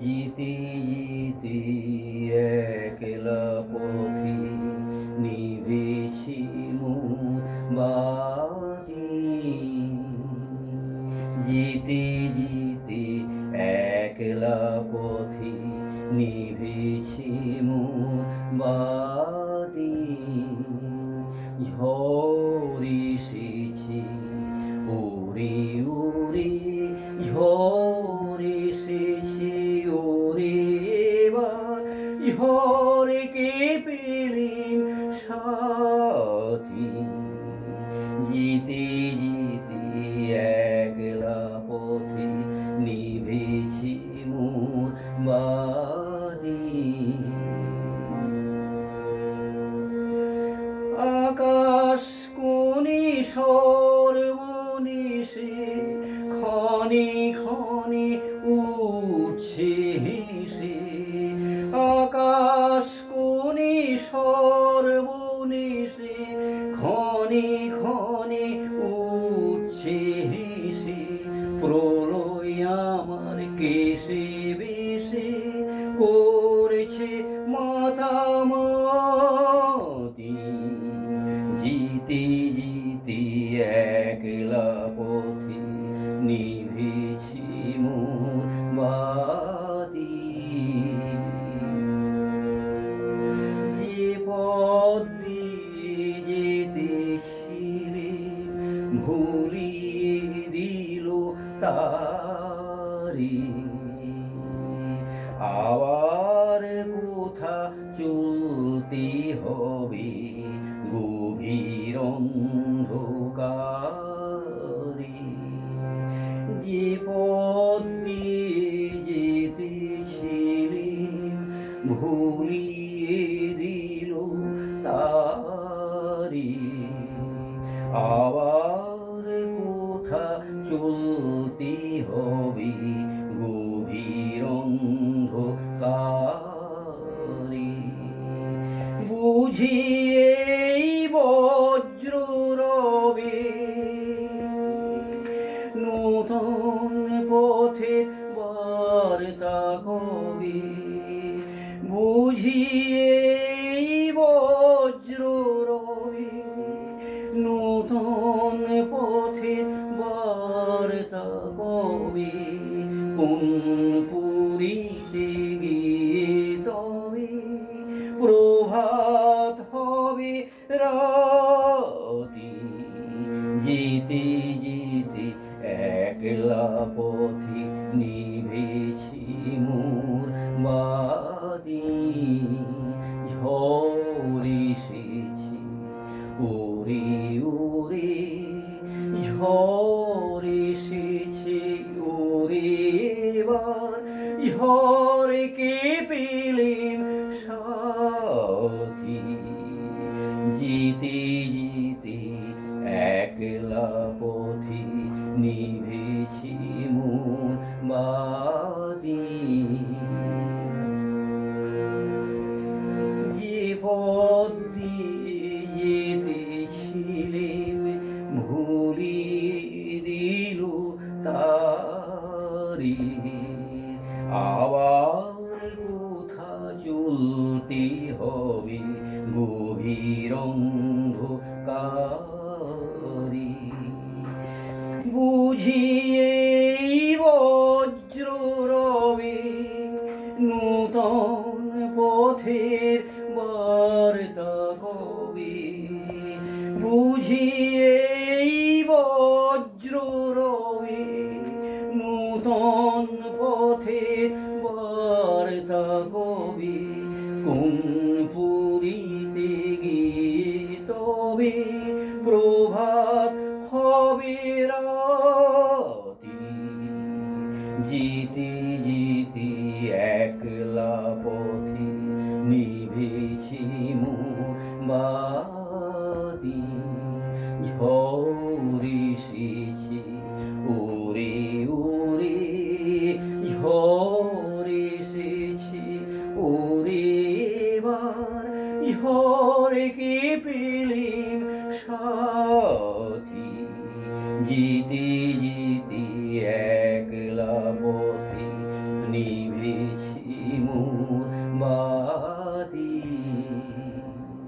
জিতে জিতে একলা পথে নিভেছি মোমবাতি। জিতে জিতে একলা পথে নিভেছি মোমবাতি। ঝড় এসেছে ওরে ওরে, ঝড় এসেছে ওরে এবার, ঝড়কে পেলেম সাথী। জিতে জিতে একলা পথে নিভেছি মোমবাতি। আকাশ কোণে সর্বনেশে ক্ষণে ক্ষণে উঠছে হেসে। আকাশ কোণে সর্বনেশে ক্ষণে ক্ষণে উঠছে হেসে। প্রলয় আমার কেশে বেশে করেছে মাতামাতি। জিতে জিতে একলা পথে নিভেছি মোমবাতি। যে পথ দিয়ে যেতেছিলে ভুলিয়ে দিল তারি। আবার কোথা চলতে হবে গভীর অন্ধকারে। যে পথ দিয়ে যেতেছিলে ভুলিয়ে দিল তারি। আবার কোথা চলতে হবে গভীর অন্ধকারে। বুঝি এই বজ্র রবে নূতন পথের বার্তা কবে। বুঝি এই বজ্র রবে নূতন পথের বার্তা কবে। কোন পুরীতে গিয়ে তবে প্রভাত হবে রাতি। যেতে যেতে একলা পথে নিভেছি মোমবাতি। ঝড় এসেছে ওরে ওরে, ঝড় এসেছে ওরে এবার, ঝড়কে পেলেম সাথী। জিতে জিতে একলা পথে নিভেছি মোমবাতি। যে পথ দিয়ে যেতেছিলেম ভুলিয়ে দিল তারি। আবার কোথা চলতে হবে গভীর অন্ধকারে। বুঝি এই বজ্র রবে নূতন পথের বার্তা কবে। বুঝি এই বজ্র রবে নূতন পথের বার্তা কবে। কোন পুরীতে গিয়ে তবে প্রভাত হবে রাতি। জিতে জিতে একলা পথে নিভেছি মোমবাতি। ঝড় এসেছে ওরে ওরে, ঝড় এসেছে ওরে এবার, ঝড়কে পেলেম সাথী। জিতে জিতে একলা পথে নিভেছি যাচ্ছি মোর